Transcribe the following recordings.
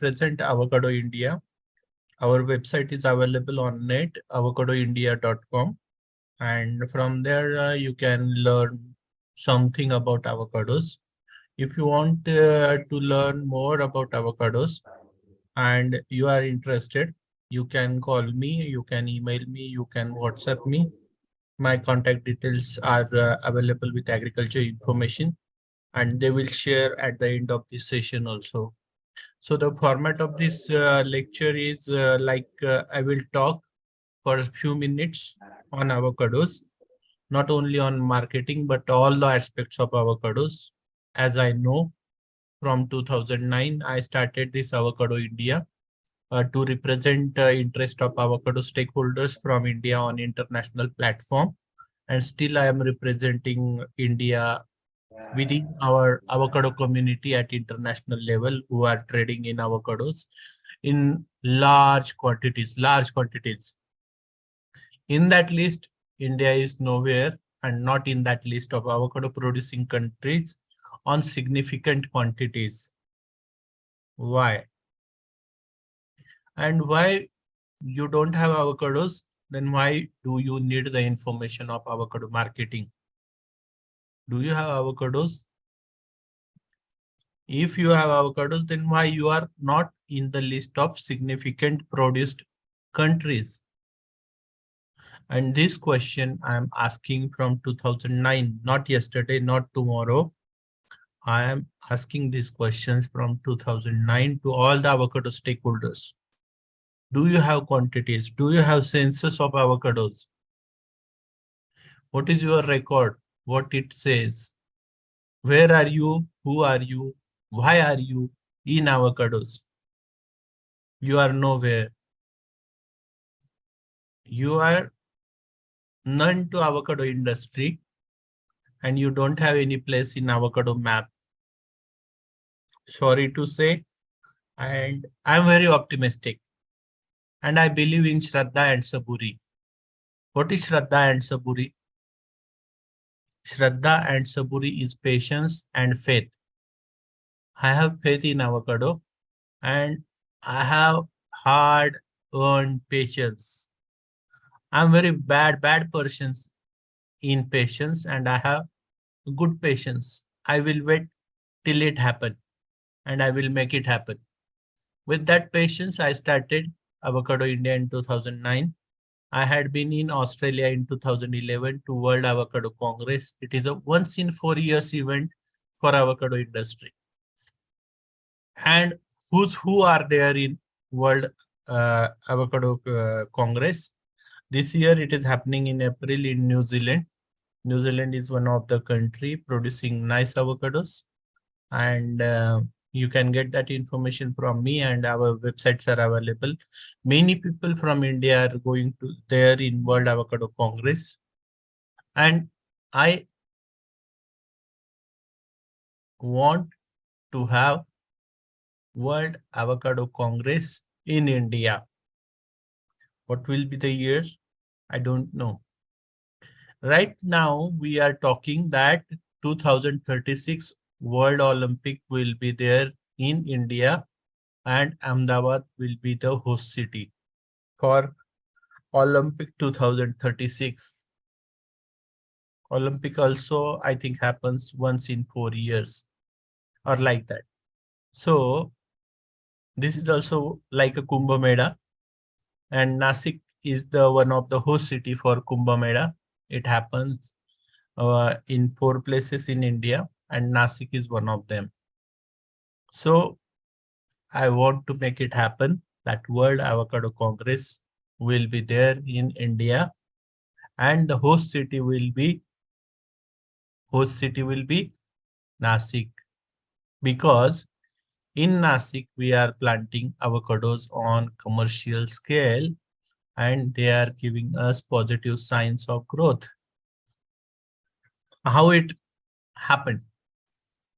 represent Avocado India. Our website is available on net, avocadoindia.com. And from there, you can learn something about avocados. If you want to learn more about avocados and you are interested, you can call me, you can email me, you can WhatsApp me. My contact details are available with agriculture information, and they will share at the end of this session also. So the format of this lecture is I will talk for a few minutes on avocados, not only on marketing, but all the aspects of avocados. As I know, from 2009, I started this Avocado India to represent interest of avocado stakeholders from India on international platform. And still I am representing India within our avocado community at international level who are trading in avocados in large quantities, large quantities. In that list, India is nowhere and not in that list of avocado producing countries on significant quantities. Why? And why you don't have avocados? Then why do you need the information of avocado marketing? Do you have avocados? If you have avocados, then why you are not in the list of significant produced countries? And this question I am asking from 2009, not yesterday, not tomorrow. I am asking these questions from 2009 to all the avocado stakeholders. Do you have quantities? Do you have census of avocados? What is your record? What it says? Where are you? Who are you? Why are you in avocados? You are nowhere. You are none to avocado industry and you don't have any place in avocado map. Sorry to say, and I'm very optimistic. And I believe in Shraddha and Saburi. What is Shraddha and Saburi? Shraddha and Saburi is patience and faith. I have faith in avocado and I have hard-earned patience. I'm very bad person in patience and I have good patience. I will wait till it happen and I will make it happen. With that patience, I started Avocado India in 2009. I had been in Australia in 2011 to World Avocado Congress. It is a once in 4 years event for avocado industry. And who are there in World Avocado Congress? This year it is happening in April in New Zealand. New Zealand is one of the country producing nice avocados, and you can get that information from me, and our websites are available. Many people from India are going to there in World Avocado Congress, and I want to have World Avocado Congress in India. What will be the year? I don't know. Right now, we are talking that 2036 World Olympic will be there in India and Ahmedabad will be the host city for Olympic 2036. Olympic also, I think, happens once in 4 years or like that. So this is also like a Kumbh Mela, and Nasik is the one of the host city for Kumbh Mela. It happens in 4 places in India, and Nasik is one of them. So I want to make it happen that World Avocado Congress will be there in India, and the host city will be Nasik, because in Nasik we are planting avocados on commercial scale and they are giving us positive signs of growth. How it happened?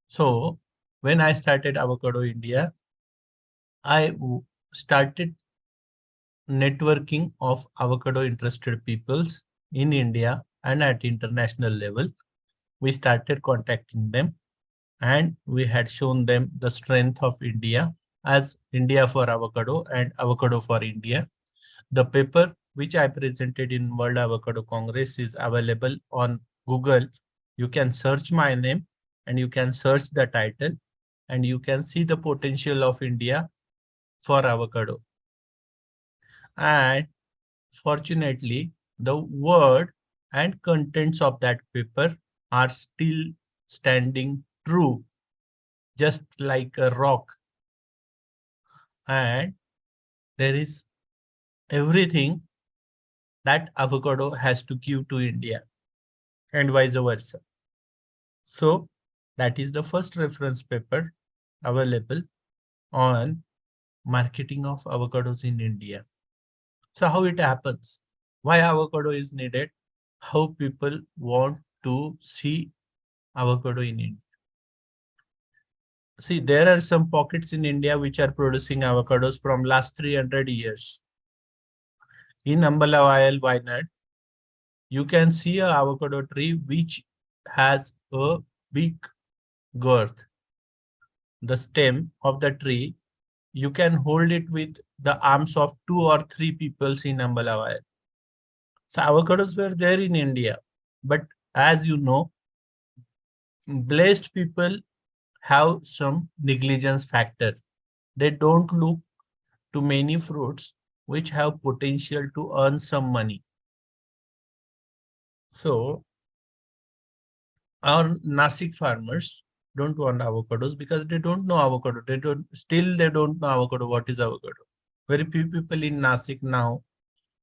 So when I started Avocado India, I started networking of avocado interested peoples in India and at international level. We started contacting them and we had shown them the strength of India as India for Avocado and Avocado for India. The paper which I presented in World Avocado Congress is available on Google. You can search my name and you can search the title and you can see the potential of India for avocado. And fortunately, the word and contents of that paper are still standing true, just like a rock. And there is everything that avocado has to give to India and vice versa. So that is the first reference paper available on marketing of avocados in India. So how it happens? Why avocado is needed? How people want to see avocado in India. See, there are some pockets in India which are producing avocados from last 300 years. In Ambala Wayanad, you can see a avocado tree which has a big girth. The stem of the tree, you can hold it with the arms of 2 or 3 people in Ambala. So avocados were there in India. But as you know, blessed people have some negligence factor. They don't look to many fruits which have potential to earn some money. So our Nasik farmers don't want avocados because they don't know avocado. They don't know avocado. What is avocado? Very few people in Nasik now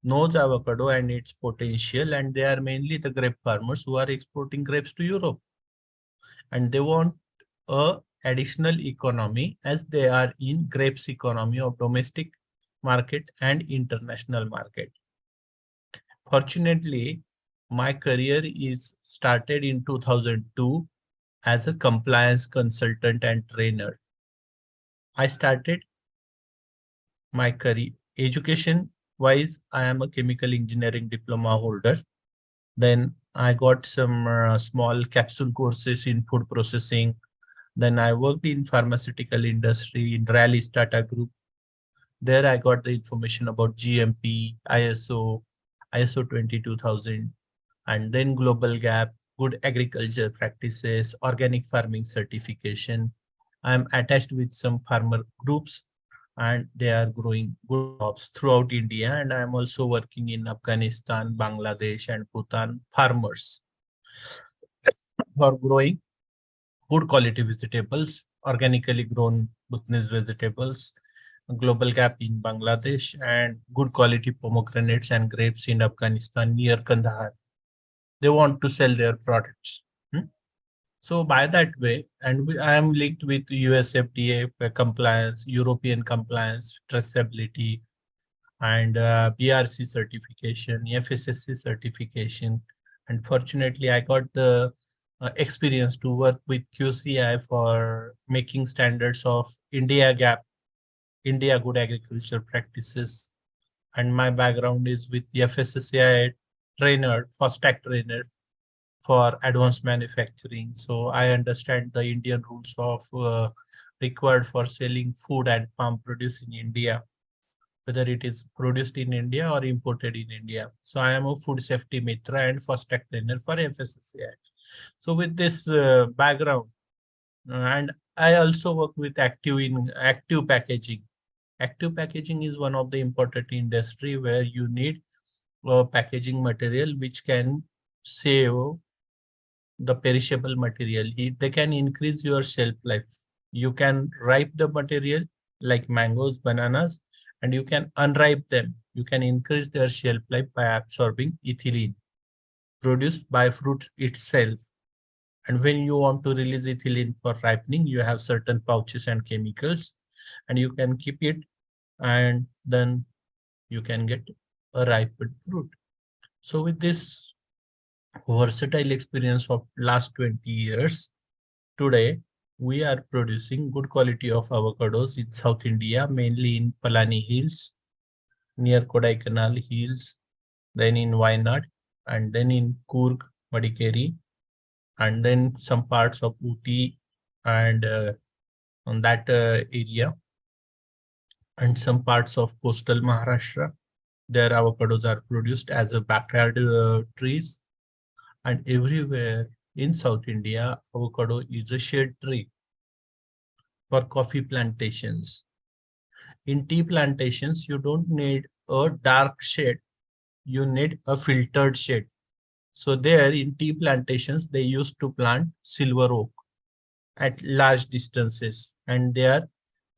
knows avocado and its potential, and they are mainly the grape farmers who are exporting grapes to Europe. And they want a additional economy as they are in grapes economy of domestic market and international market. Fortunately, my career is started in 2002 as a compliance consultant and trainer. I started my career education wise. I am a chemical engineering diploma holder. Then I got some small capsule courses in food processing. Then I worked in pharmaceutical industry in Rallis Tata Group. There I got the information about GMP, ISO 22000, and then Global Gap, good agriculture practices, organic farming certification. I'm attached with some farmer groups and they are growing good crops throughout India. And I'm also working in Afghanistan, Bangladesh, and Bhutan farmers for growing good quality vegetables, organically grown Bhutanese vegetables, Global Gap in Bangladesh, and good quality pomegranates and grapes in Afghanistan near Kandahar. They want to sell their products. Hmm? So by that way, and I am linked with US FDA compliance, European compliance, traceability, and BRC certification, FSSC certification. And fortunately, I got the experience to work with QCI for making standards of India Gap, India Good Agriculture Practices. And my background is with the FSSCI trainer, FOSTAC trainer for advanced manufacturing. So I understand the Indian rules of required for selling food and farm produce in India, whether it is produced in India or imported in India. So I am a food safety mitra and FOSTAC trainer for FSSCI. So with this background, and I also work with active packaging. Active packaging is one of the important industry where you need packaging material which can save the perishable material. They can increase your shelf life. You can ripe the material like mangoes, bananas, and you can unripe them. You can increase their shelf life by absorbing ethylene produced by fruit itself. And when you want to release ethylene for ripening, you have certain pouches and chemicals, and you can keep it, and then you can get a ripened fruit. So with this versatile experience of last 20 years, today we are producing good quality of avocados in South India, mainly in Palani Hills, near Kodaikanal Hills, then in Wayanad, and then in Coorg, Madikeri, and then some parts of Uti and on that area. and some parts of coastal Maharashtra. Their avocados are produced as a backyard trees, and everywhere in South India, avocado is a shade tree for coffee plantations. In tea plantations, you don't need a dark shade, you need a filtered shade. So there in tea plantations, they used to plant silver oak at large distances, and they are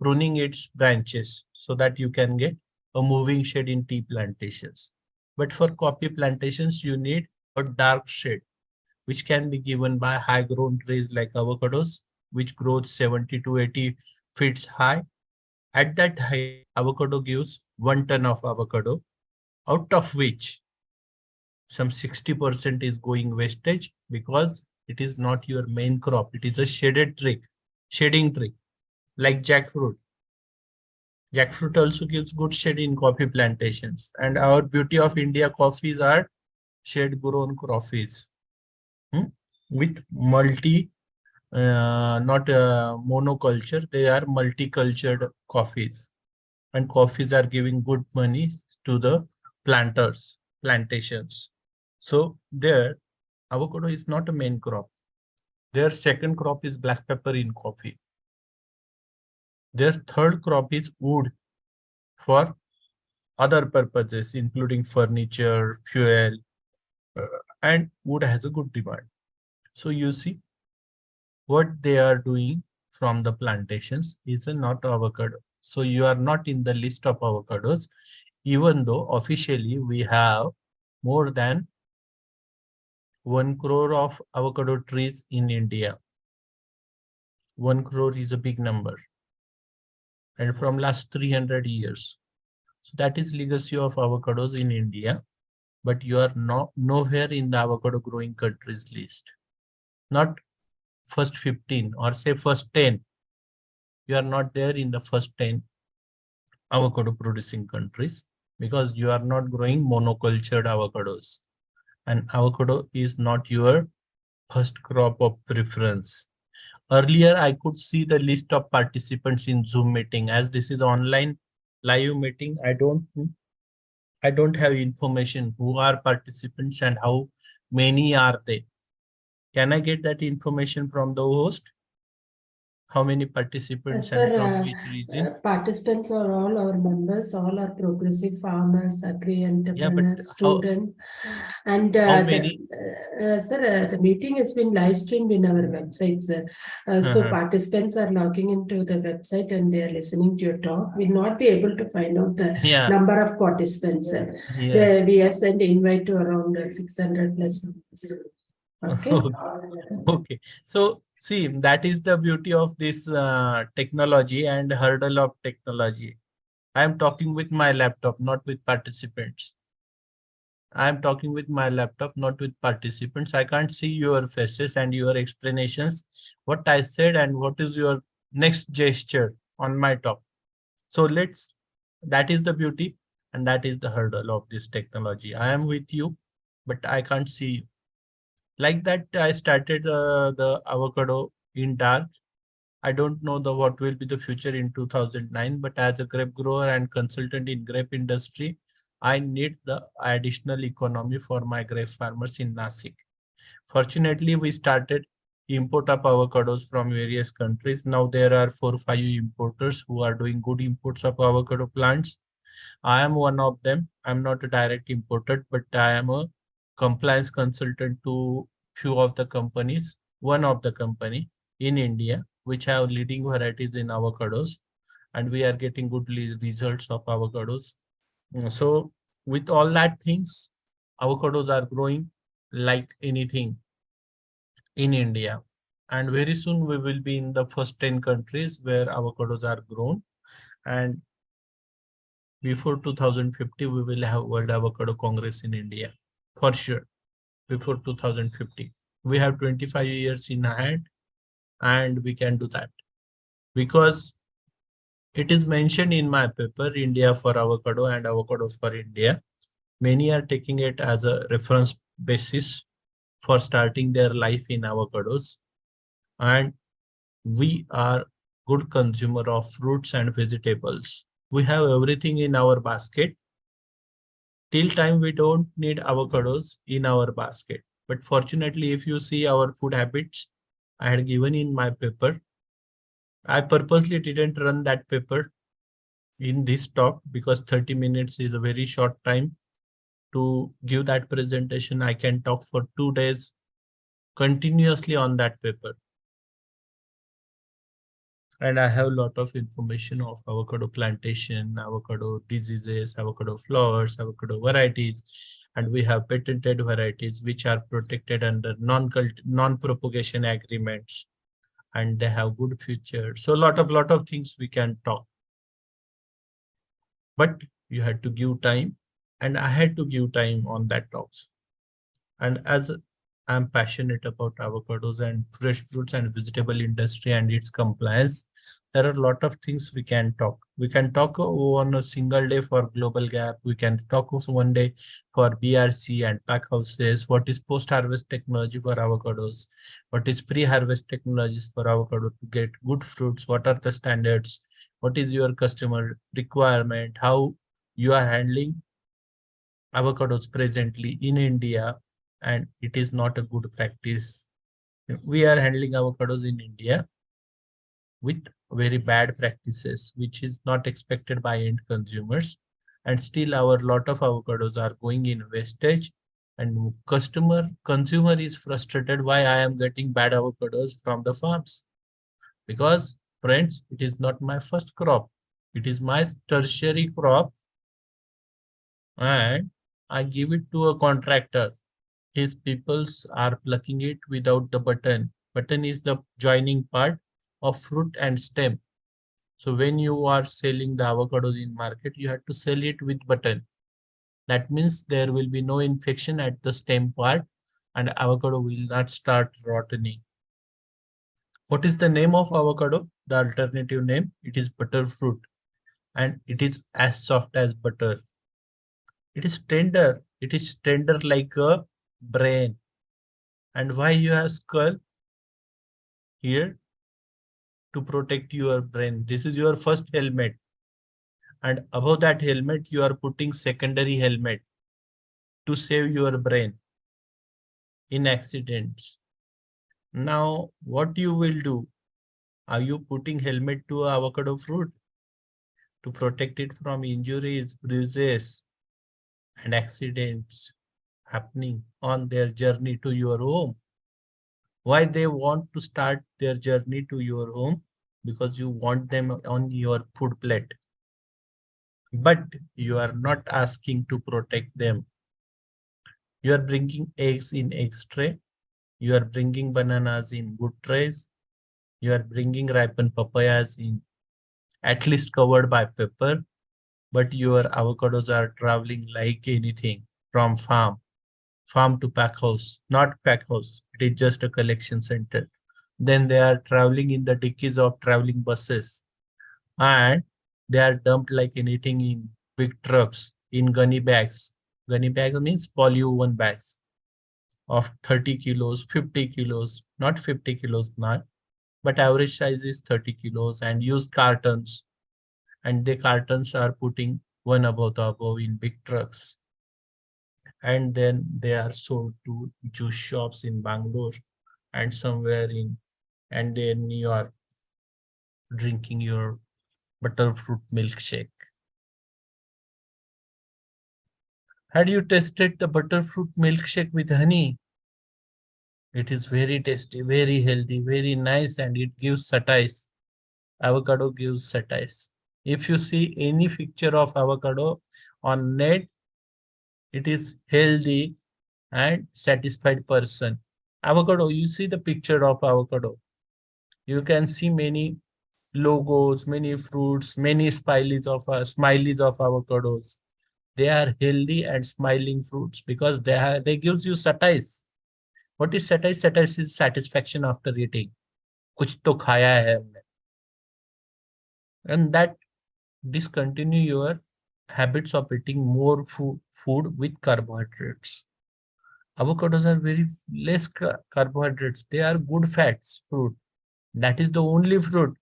pruning its branches so that you can get a moving shade in tea plantations. But for coffee plantations, you need a dark shade, which can be given by high grown trees like avocados, which grows 70 to 80 feet high. At that height, avocado gives 1 ton of avocado, out of which some 60% is going wastage because it is not your main crop. It is a shading tree, like jackfruit. Jackfruit also gives good shade in coffee plantations. And our beauty of India coffees are shade grown coffees, hmm, with not monoculture, they are multicultured coffees. And coffees are giving good money to the plantations. So there, avocado is not a main crop. Their second crop is black pepper in coffee. Their third crop is wood for other purposes, including furniture, fuel, uh, and wood has a good demand. So you see, what they are doing from the plantations is a not avocado. So you are not in the list of avocados, even though officially we have more than 1 crore of avocado trees in India. 1 crore is a big number, and from last 300 years. So that is legacy of avocados in India, but you are nowhere in the avocado growing countries list. Not first 15 or say first 10. You are not there in the first 10 avocado producing countries because you are not growing monocultured avocados. And avocado is not your first crop of preference. Earlier, I could see the list of participants in Zoom meeting. As this is online live meeting, I don't have information who are participants and how many are they. Can I get that information from the host? How many participants Sir, and from which region? participants are all our members, all are progressive farmers, agri Yeah, but entrepreneurs, how students. And how many? sir, the meeting has been live streamed in our website, sir. So Uh-huh. participants are logging into the website and they are listening to your talk. We'll not be able to find out the Yeah, number of participants, sir. yes. We have sent invite to around 600 plus members. Okay. Okay. So see, that is the beauty of this technology and hurdle of technology. I am talking with my laptop, not with participants. I am talking with my laptop, not with participants. I can't see your faces and your explanations, what I said and what is your next gesture on my talk. So that is the beauty and that is the hurdle of this technology. I am with you, but I can't see you. Like that, I started the avocado in dark. I don't know what will be the future in 2009, but as a grape grower and consultant in grape industry, I need the additional economy for my grape farmers in Nasik. Fortunately, we started import of avocados from various countries. Now there are 4 or 5 importers who are doing good imports of avocado plants. I am one of them. I'm not a direct importer, but I am a compliance consultant to few of the companies, one of the company in India, which have leading varieties in avocados, and we are getting good results of avocados. So with all that things, avocados are growing like anything in India. And very soon we will be in the first 10 countries where avocados are grown. And before 2050, we will have World Avocado Congress in India, for sure, before 2050. We have 25 years in hand and we can do that. Because it is mentioned in my paper, India for Avocado and Avocado for India. Many are taking it as a reference basis for starting their life in avocados. And we are good consumer of fruits and vegetables. We have everything in our basket. Till time we don't need avocados in our basket. But fortunately, if you see our food habits, I had given in my paper. I purposely didn't run that paper in this talk because 30 minutes is a very short time to give that presentation. I can talk for 2 days continuously on that paper. And I have a lot of information of avocado plantation, avocado diseases, avocado flowers, avocado varieties, and we have patented varieties which are protected under non-propagation agreements, and they have good future. So lot of things we can talk, but you had to give time, and I had to give time on that talks. And as I'm passionate about avocados and fresh fruits and vegetable industry and its compliance, there are a lot of things we can talk. We can talk on a single day for Global Gap. We can talk also one day for BRC and pack houses. What is post-harvest technology for avocados? What is pre-harvest technologies for avocado to get good fruits? What are the standards? What is your customer requirement? How you are handling avocados presently in India, and it is not a good practice. We are handling avocados in India with very bad practices, which is not expected by end consumers. And still our lot of avocados are going in wastage, and consumer is frustrated why I am getting bad avocados from the farms. Because friends, it is not my first crop. It is my tertiary crop, and I give it to a contractor. His peoples are plucking it without the button. Button is the joining part of fruit and stem. So when you are selling the avocados in market, you have to sell it with button. That means there will be no infection at the stem part, and avocado will not start rotting. What is the name of avocado? The alternative name, it is butter fruit, and it is as soft as butter. It is tender. It is tender like a brain. And why you have skull here? To protect your brain. This is your first helmet. And above that helmet, you are putting secondary helmet to save your brain in accidents. Now, what you will do? Are you putting helmet to avocado fruit to protect it from injuries, bruises, and accidents happening on their journey to your home? Why they want to start their journey to your home? Because you want them on your food plate. But you are not asking to protect them. You are bringing eggs in egg tray. You are bringing bananas in good trays. You are bringing ripened papayas in at least covered by paper. But your avocados are traveling like anything from farm to pack house, not pack house. It is just a collection center. Then they are traveling in the dickies of traveling buses, and they are dumped like anything in big trucks in gunny bags. Gunny bags means polywoven bags of 30 kilos, 50 kilos, not 50 kilos now, but average size is 30 kilos, and use cartons. And the cartons are putting one above the above in big trucks. And then they are sold to juice shops in Bangalore and somewhere in, and then you are drinking your butterfruit milkshake. Had you tasted the butterfruit milkshake with honey? It is very tasty, very healthy, very nice, and it gives satiety. Avocado gives satiety. If you see any picture of avocado on net, it is healthy and satisfied person. Avocado, you see the picture of avocado. You can see many logos, many fruits, many smileys of avocados. They are healthy and smiling fruits because they gives you satiety. What is satiety? Satiety is satisfaction after eating. कुछ तो खाया है हमने. And that discontinue your habits of eating more food with carbohydrates. Avocados are very less carbohydrates. They are good fats fruit. That is the only fruit.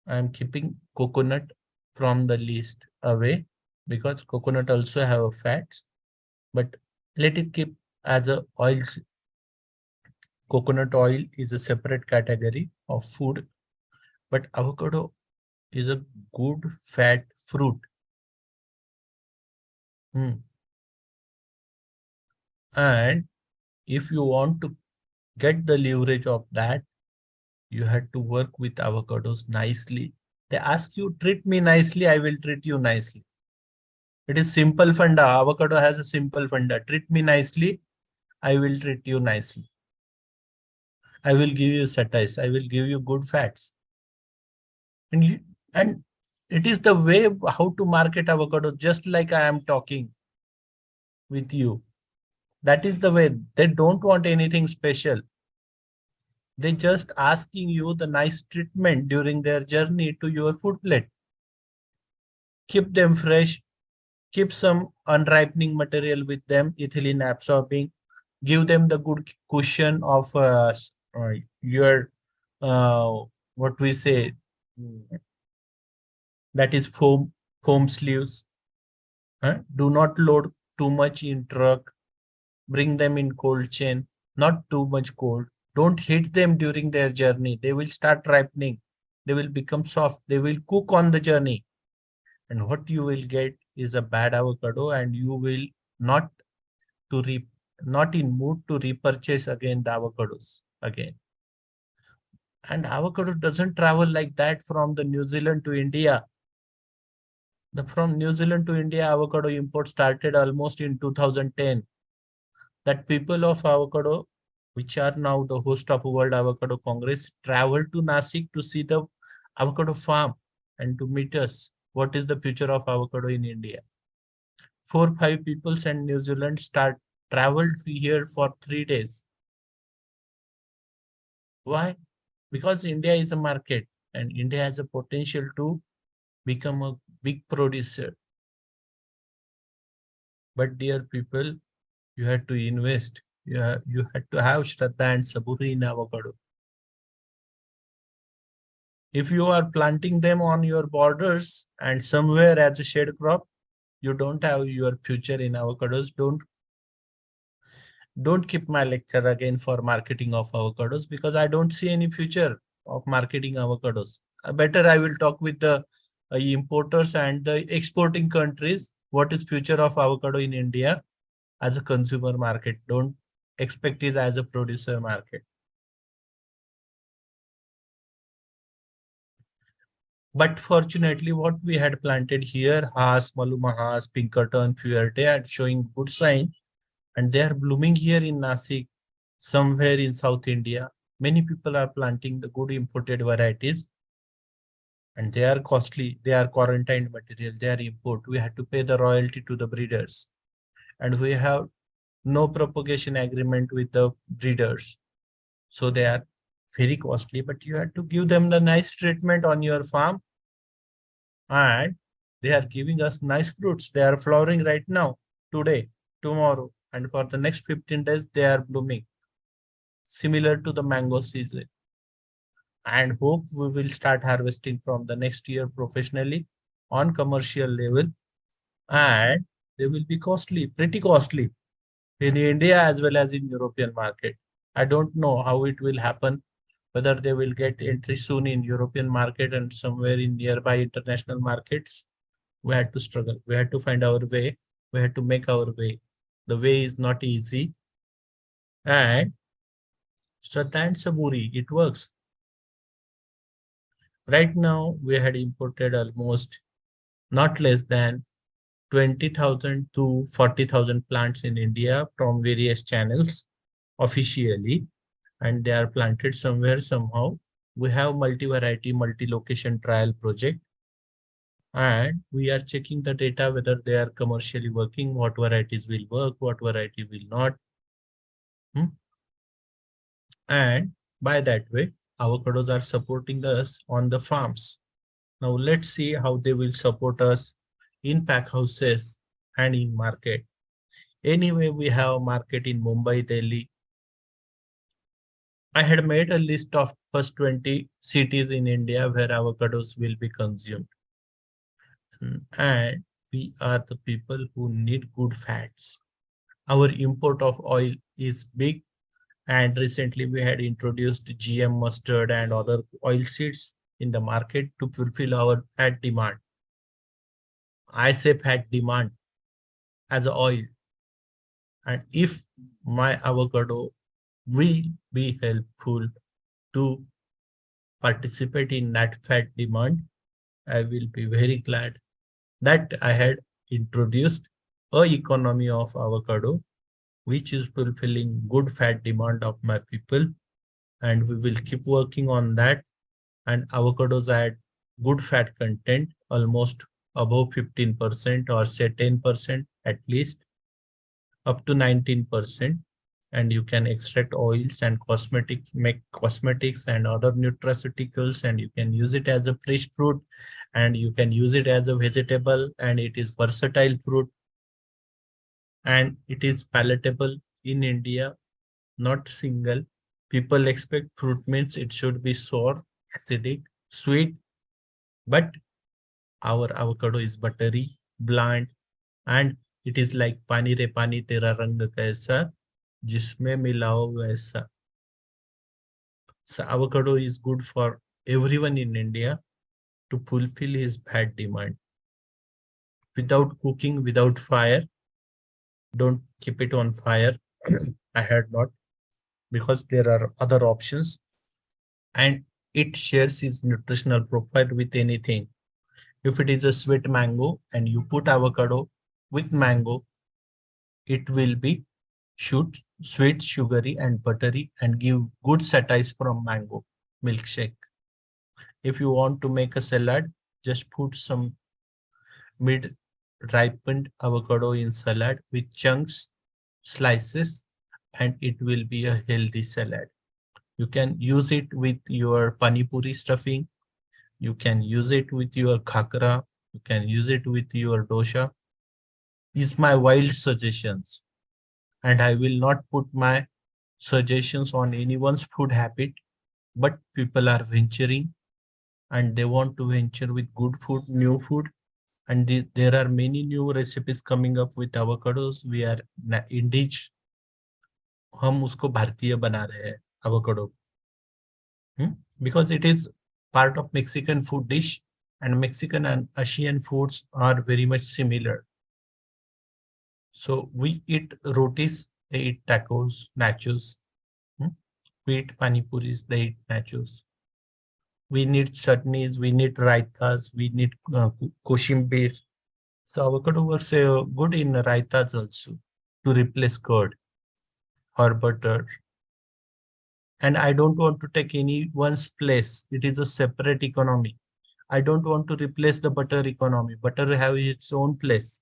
I am keeping coconut from the list away because coconut also have fats, but let it keep as a oils. Coconut oil is a separate category of food, but avocado is a good fat fruit. Hmm. And if you want to get the leverage of that, you had to work with avocados nicely. They ask you, treat me nicely, I will treat you nicely. It is simple funda. Avocado has a simple funda. Treat me nicely, I will treat you nicely. I will give you satiety. I will give you good fats. And and it is the way how to market avocado, just like I am talking with you. That is the way. They don't want anything special. They just asking you the nice treatment during their journey to your food plate. Keep them fresh. Keep some unripening material with them, ethylene absorbing. Give them the good cushion of your uh, what we say, that is foam sleeves. Do not load too much in truck. Bring them in cold chain, not too much cold. Don't hit them during their journey. They will start ripening. They will become soft. They will cook on the journey. And what you will get is a bad avocado, and you will not to re not in mood to repurchase again the avocados again. And avocado doesn't travel like that from the New Zealand to India. From New Zealand to India, avocado import started almost in 2010. That people of avocado, which are now the host of World Avocado Congress, traveled to Nasik to see the avocado farm and to meet us. What is the future of avocado in India? 4 5 people and New Zealand start traveled here for 3 days. Why? Because India is a market and India has a potential to become a big producer. But dear people, you had to invest. You had to have Shraddha and Saburi in avocado. If you are planting them on your borders and somewhere as a shade crop, you don't have your future in avocados. Don't keep my lecture again for marketing of avocados because I don't see any future of marketing avocados. Better I will talk with the importers and the exporting countries. What is future of avocado in India as a consumer market? Don't expect it as a producer market. But fortunately, what we had planted here, Haas, Maluma Haas, Pinkerton, Fuerte, are showing good sign, and they are blooming here in Nasik, somewhere in South India. Many people are planting the good imported varieties, and they are costly. They are quarantined material. They are import. We had to pay the royalty to the breeders, and we have no propagation agreement with the breeders. So they are very costly, but you have to give them the nice treatment on your farm, and they are giving us nice fruits. They are flowering right now, today, tomorrow, and for the next 15 days, they are blooming, similar to the mango season. And hope we will start harvesting from the next year professionally on commercial level, and they will be costly, pretty costly in India as well as in European market. I don't know how it will happen, whether they will get entry soon in European market and somewhere in nearby international markets. We had to struggle. We had to find our way. We had to make our way. The way is not easy. And Shraddha and Saburi, it works. Right now, we had imported almost not less than 20,000 to 40,000 plants in India from various channels officially, and they are planted somewhere somehow. We have multi-variety, multi-location trial project, and we are checking the data whether they are commercially working, what varieties will work, what variety will not. Hmm? And by that way, avocados are supporting us on the farms. Now let's see how they will support us in pack houses and in market. Anyway, we have market in Mumbai, Delhi. I had made a list of first 20 cities in India where avocados will be consumed. And we are the people who need good fats. Our import of oil is big, and recently we had introduced GM mustard and other oil seeds in the market to fulfill our fat demand. I say fat demand as oil. And if my avocado will be helpful to participate in that fat demand, I will be very glad that I had introduced a economy of avocado, which is fulfilling good fat demand of my people. And we will keep working on that. And avocados add good fat content, almost above 15% or say 10% at least, up to 19%. And you can extract oils and cosmetics, make cosmetics and other nutraceuticals, and you can use it as a fresh fruit, and you can use it as a vegetable, and it is versatile fruit, and it is palatable in India, not single. People expect fruit means it should be sour, acidic, sweet, but our avocado is buttery, bland, and it is like pani re pani tera rang kaisa, जिसमें मिलाओ वैसा. So avocado is good for everyone in India to fulfill his fat demand. Without cooking, without fire, don't keep it on fire. I had not, because there are other options, and it shares its nutritional profile with anything. If it is a sweet mango and you put avocado with mango, it will be shoot, sweet, sugary, and buttery, and give good satiety from mango milkshake. If you want to make a salad, just put some mid ripened avocado in salad with chunks, slices, and it will be a healthy salad. You can use it with your pani puri stuffing. You can use it with your khakra. You can use it with your dosha. These my wild suggestions, and I will not put my suggestions on anyone's food habit, but people are venturing and they want to venture with good food, new food. And there are many new recipes coming up with avocados. We are indigenous, हम उसको भारतीय बना रहे हैं avocado. Because it is part of Mexican food dish, and Mexican and Asian foods are very much similar. So we eat rotis, they eat tacos, nachos. We eat pani puris, they eat nachos. We need chutneys, we need raitas, we need koshimbir. So avocado works good in raitas also to replace curd or butter. And I don't want to take anyone's place. It is a separate economy. I don't want to replace the butter economy. Butter has its own place,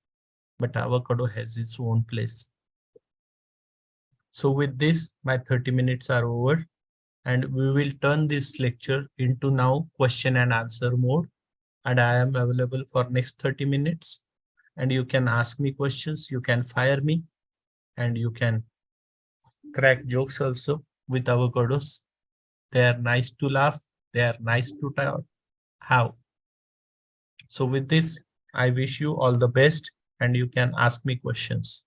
but avocado has its own place. So with this, my 30 minutes are over, and we will turn this lecture into now question and answer mode. And I am available for next 30 minutes. And you can ask me questions, you can fire me, and you can crack jokes also with avocados. They are nice to laugh. They are nice to have. So with this, I wish you all the best, and you can ask me questions.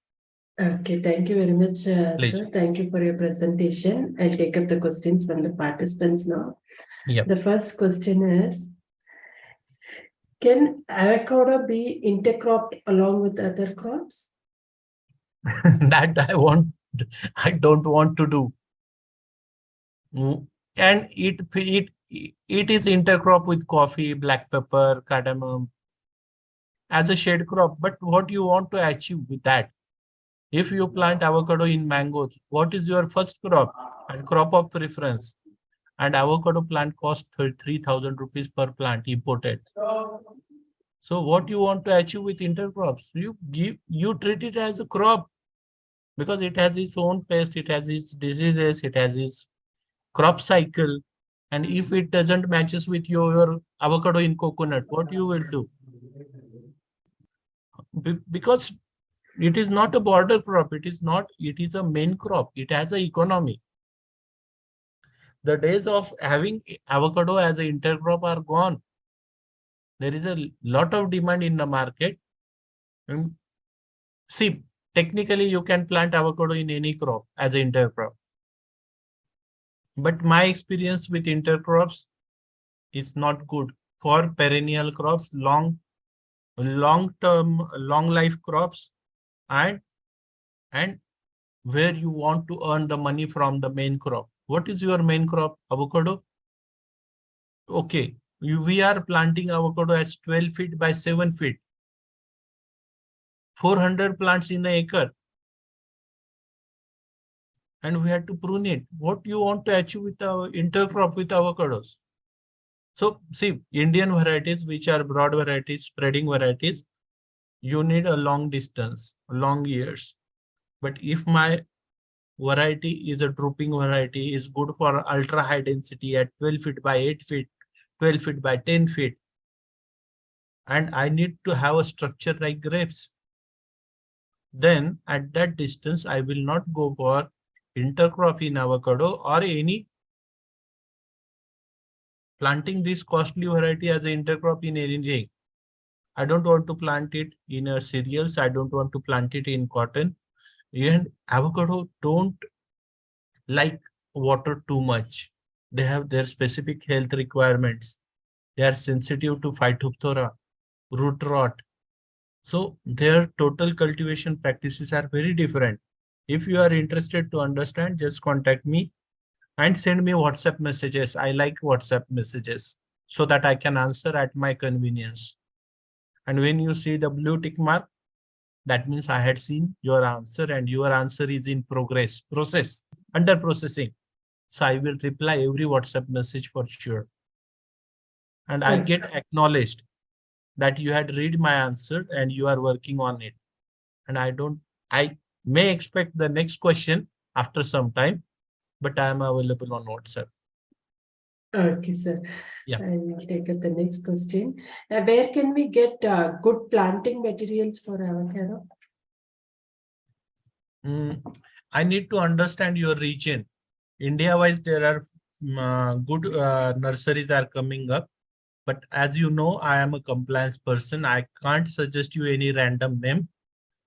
Okay, thank you very much, Please. sir. Thank you for your presentation. I'll take up the questions from the participants now. Yep. The first question is, can avocado be intercropped along with other crops? That I don't want to do. And it is intercrop with coffee, black pepper, cardamom as a shade crop. But what you want to achieve with that? If you plant avocado in mangoes, what is your first crop and crop of preference? And avocado plant costs 3,000 rupees per plant imported. So what you want to achieve with intercrops? You treat it as a crop, because it has its own pest, it has its diseases, it has its crop cycle. And if it doesn't matches with your avocado in coconut, what you will do? Because it is not a border crop, it is a main crop, it has an economy. The days of having avocado as an intercrop are gone. There is a lot of demand in the market. And see, technically you can plant avocado in any crop as an intercrop. But my experience with intercrops is not good for perennial crops, long term, long life crops, and and where you want to earn the money from the main crop. What is your main crop? Avocado. Okay, we are planting avocado as 12 feet by 7 feet, 400 plants in an acre, and we had to prune it. What you want to achieve with our intercrop with avocados? So see, Indian varieties, which are broad varieties, spreading varieties, you need a long distance, long years. But if my variety is a drooping variety, is good for ultra high density at 12 feet by 8 feet, 12 feet by 10 feet, and I need to have a structure like grapes, then at that distance, I will not go for intercrop in avocado or any planting this costly variety as an intercrop in anything. I don't want to plant it in a cereals. I don't want to plant it in cotton. And avocado don't like water too much. They have their specific health requirements. They are sensitive to phytophthora, root rot. So their total cultivation practices are very different. If you are interested to understand, just contact me and send me WhatsApp messages. I like WhatsApp messages so that I can answer at my convenience. And when you see the blue tick mark, that means I had seen your answer and your answer is in process, under processing. So I will reply every WhatsApp message for sure. And I Okay. get acknowledged that you had read my answer and you are working on it. And I may expect the next question after some time, but I am available on WhatsApp. Okay, sir. Yeah. I will take up the next question. Where can we get good planting materials for avocado? I need to understand your region. India-wise, there are good nurseries are coming up. But as you know, I am a compliance person. I can't suggest you any random name.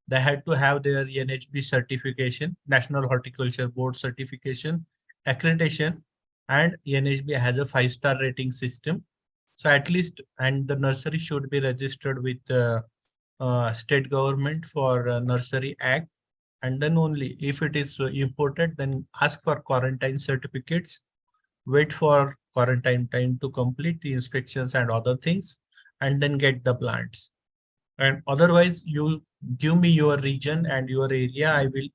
They had to have their NHB certification, National Horticulture Board certification, accreditation, and NHB has a 5-star rating system. So at least, and the nursery should be registered with the state government for Nursery Act. And then only if it is imported, then ask for quarantine certificates, wait for quarantine time to complete the inspections and other things, and then get the plants. And otherwise, you give me your region and your area, I will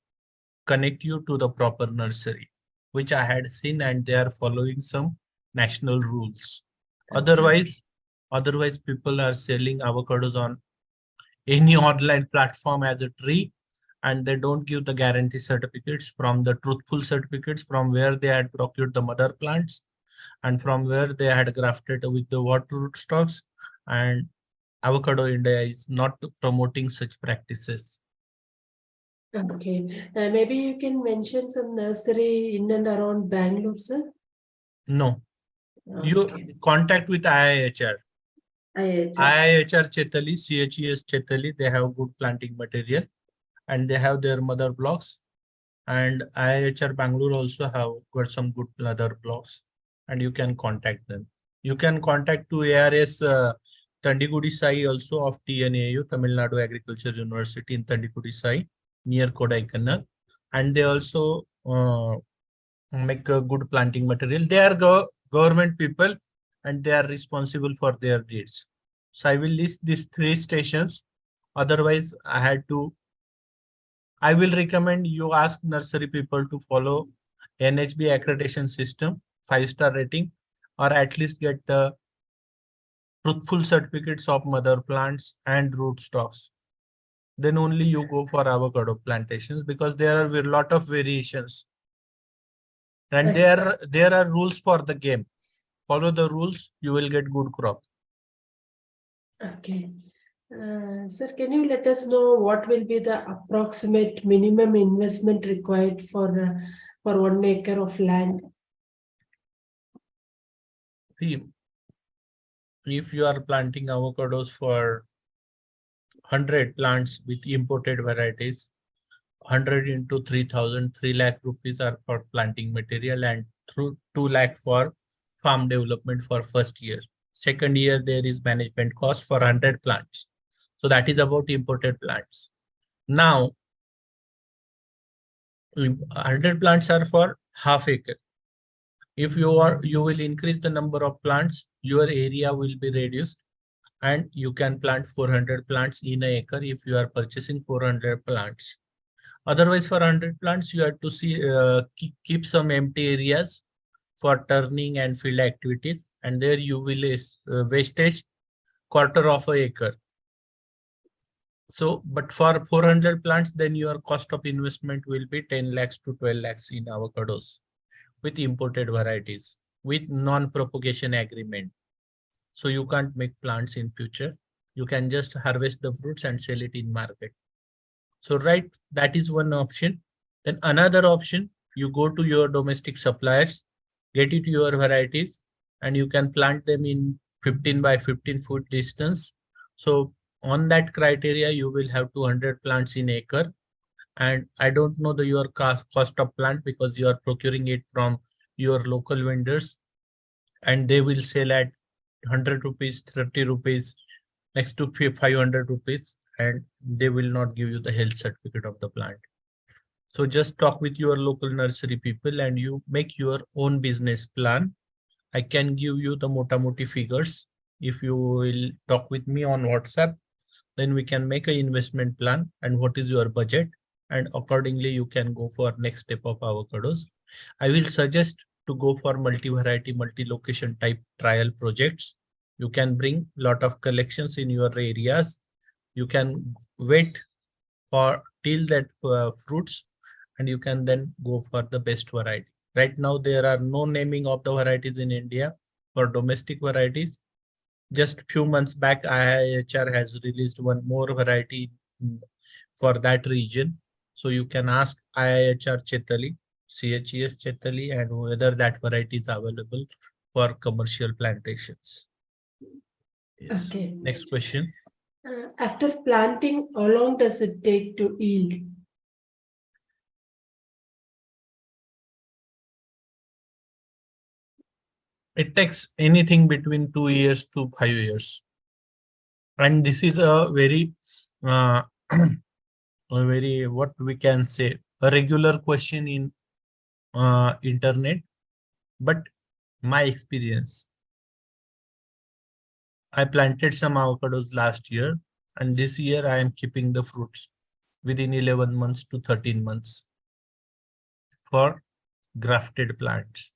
connect you to the proper nursery, which I had seen, and they are following some national rules. Otherwise, otherwise people are selling avocados on any online platform as a tree, and they don't give the guarantee certificates from the truthful certificates from where they had procured the mother plants and from where they had grafted with the water rootstocks. And Avocado India is not promoting such practices. Okay. Maybe you can mention some nursery in and around Bangalore, sir. No, you Okay. contact with IIHR. IHR. IIHR Chetali, CHES Chetali, they have good planting material and they have their mother blocks. And IIHR Bangalore also have got some good mother blocks, and you can contact them. You can contact to ARS Tandikudi Sai also of TNAU, Tamil Nadu Agriculture University in Tandikudi Sai near Kodaikanal. And they also make a good planting material. They are government people and they are responsible for their deeds. So I will list these 3 stations. Otherwise, I will recommend you ask nursery people to follow NHB accreditation system, 5-star rating, or at least get the truthful certificates of mother plants and rootstocks. Then only you go for avocado plantations because there are a lot of variations. And there are rules for the game. Follow the rules, you will get good crop. Okay. Sir, can you let us know what will be the approximate minimum investment required for 1 acre of land? See, if you are planting avocados for 100 plants with imported varieties, 100 into 3,000, 3 lakh rupees are for planting material and through 2 lakh for farm development for first year. Second year, there is management cost for 100 plants. So that is about imported plants. Now, 100 plants are for half acre. If you will increase the number of plants, your area will be reduced and you can plant 400 plants in an acre if you are purchasing 400 plants. Otherwise, for 100 plants, you have to keep some empty areas for turning and field activities, and there you will wastage quarter of an acre. So, but for 400 plants, then your cost of investment will be 10 lakhs to 12 lakhs in avocados with imported varieties with non-propagation agreement. So you can't make plants in future. You can just harvest the fruits and sell it in market. So right, that is one option. Then another option, you go to your domestic suppliers, get it your varieties, and you can plant them in 15 by 15 foot distance. So on that criteria, you will have 200 plants in acre. And I don't know your cost of plant because you are procuring it from your local vendors and they will sell at 100 rupees, 30 rupees, next to 500 rupees, and they will not give you the health certificate of the plant. So just talk with your local nursery people and you make your own business plan. I can give you the moti figures. If you will talk with me on WhatsApp, then we can make an investment plan and what is your budget, and accordingly you can go for next step of avocados. I will suggest to go for multi-variety, multi-location type trial projects. You can bring lot of collections in your areas. You can wait for till that fruits and you can then go for the best variety. Right now, there are no naming of the varieties in India for domestic varieties. Just few months back, IIHR has released one more variety for that region. So you can ask IIHR Chetali, CHES Chetali, and whether that variety is available for commercial plantations. Yes. Okay. Next question. After planting, how long does it take to yield? It takes anything between 2 years to 5 years. And this is a very, a very, what we can say, a regular question in internet. But my experience, I planted some avocados last year, and this year I am keeping the fruits within 11 months to 13 months for grafted plants.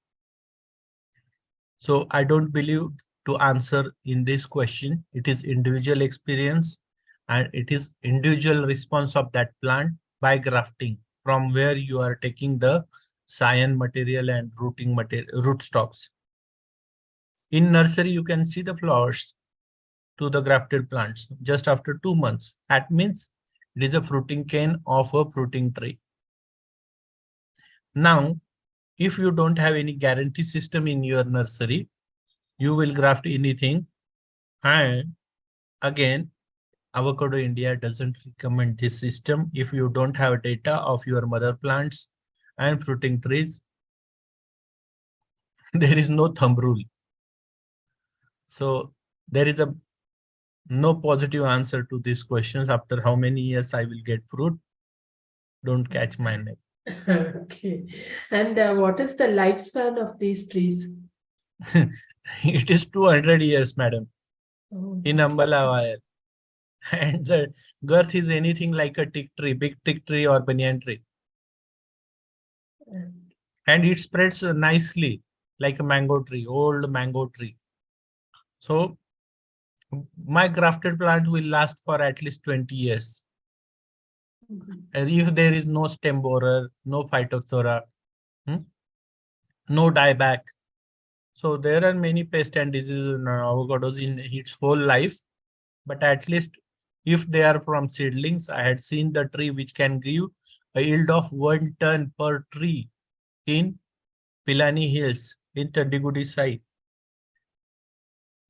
So I don't believe to answer in this question. It is individual experience and it is individual response of that plant by grafting from where you are taking the scion material and rooting material, root stocks. In nursery, you can see the flowers to the grafted plants just after 2 months. That means it is a fruiting cane of a fruiting tree. Now, if you don't have any guarantee system in your nursery, you will graft anything. And again, Avocado India doesn't recommend this system if you don't have data of your mother plants and fruiting trees. There is no thumb rule. So there is no positive answer to these questions. After how many years I will get fruit? Don't catch my neck. Okay. And what is the lifespan of these trees? It is 200 years, madam, Oh. in Ambala wire. And the girth is anything like a teak tree, big teak tree or banyan tree. And it spreads nicely like a mango tree, old mango tree. So my grafted plant will last for at least 20 years. And if there is no stem borer, no phytophthora, no dieback. So there are many pests and diseases in avocados in its whole life. But at least if they are from seedlings, I had seen the tree which can give a yield of 1 ton per tree in Pilani Hills in Chandigudi site.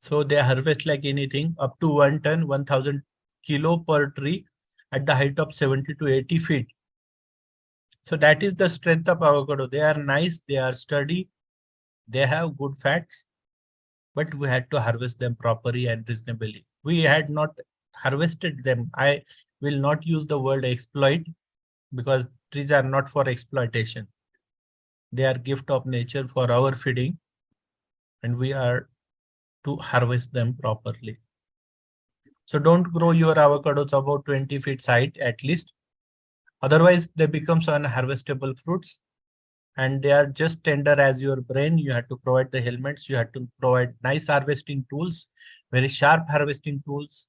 So they harvest like anything up to 1 ton, 1000 kilo per tree at the height of 70 to 80 feet. So that is the strength of avocado. They are nice, they are sturdy, they have good fats, but we had to harvest them properly and reasonably. We had not harvested them. I will not use the word exploit because trees are not for exploitation. They are gift of nature for our feeding, and we are to harvest them properly. So don't grow your avocados about 20 feet height at least. Otherwise, they become unharvestable fruits and they are just tender as your brain. You have to provide the helmets. You have to provide nice harvesting tools, very sharp harvesting tools.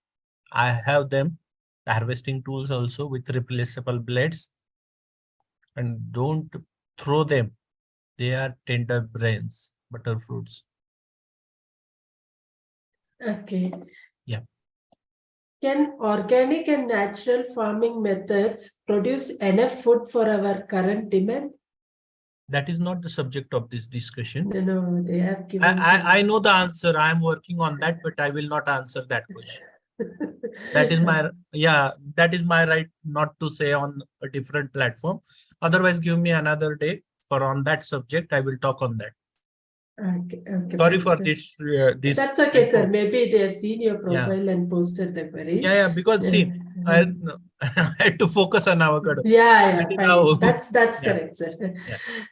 I have them, the harvesting tools also with replaceable blades. And don't throw them. They are tender brains, butter fruits. Okay. Yeah. Can organic and natural farming methods produce enough food for our current demand? That is not the subject of this discussion. No, they have given I know the answer. I am working on that, but I will not answer that question. That is my, yeah, that is my right not to say on a different platform. Otherwise, give me another day for on that subject. I will talk on that. Okay, okay, Sorry fine, for sir. this That's okay, type sir. of, Maybe they have seen your yeah, profile and posted the query. yeah, because see, I, I had to focus on avocado. Yeah, That yeah, is fine. how, That's yeah, correct, sir.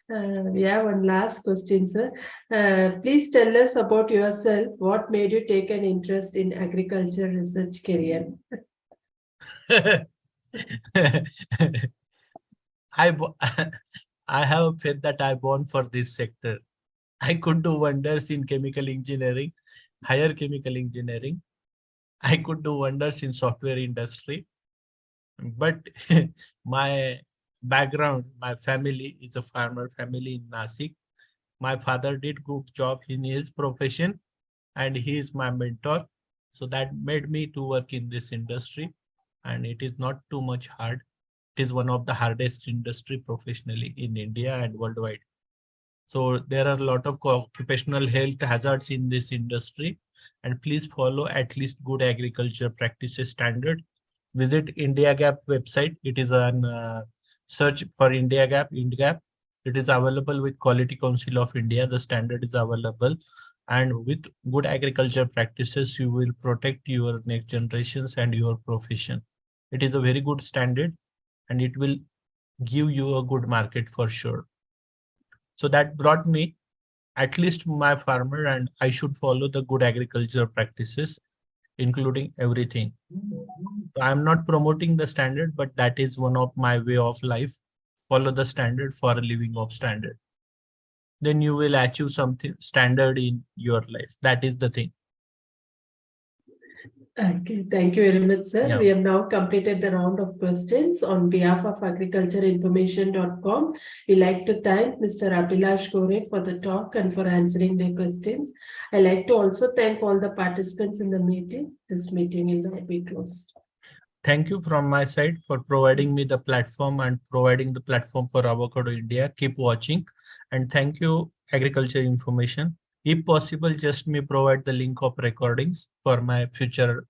yeah. We have one last question, sir. Please tell us about yourself. What made you take an interest in agriculture research career? I, I have faith that I born for this sector. I could do wonders in chemical engineering, higher chemical engineering. I could do wonders in software industry, but my background, my family is a farmer family in Nasik. My father did good job in his profession and he is my mentor. So that made me to work in this industry and it is not too much hard. It is one of the hardest industry professionally in India and worldwide. So there are a lot of occupational health hazards in this industry and please follow at least good agriculture practices standard. Visit India Gap website. It is an search for India Gap, IndGap. It is available with Quality Council of India. The standard is available. And with good agriculture practices, you will protect your next generations and your profession. It is a very good standard and it will give you a good market for sure. So that brought me at least my farmer and I should follow the good agriculture practices, including everything. So I'm not promoting the standard, but that is one of my way of life. Follow the standard for a living of standard. Then you will achieve something standard in your life. That is the thing. Okay, thank you very much, sir. Yeah. We have now completed the round of questions on behalf of agricultureinformation.com. We like to thank Mr. Abhilash Gorhe for the talk and for answering the questions. I like to also thank all the participants in the meeting. This meeting will now be closed. Thank you from my side for providing me the platform and providing the platform for Avocado India. Keep watching and thank you Agriculture Information. If possible, just me provide the link of recordings for my future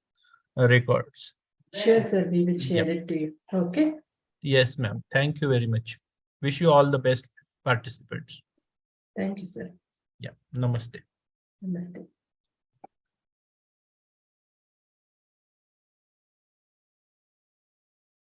records. Sure, sir. We will share Yep. it to you. Okay. Yes, ma'am. Thank you very much. Wish you all the best participants. Thank you, sir. Yeah. Namaste. Namaste.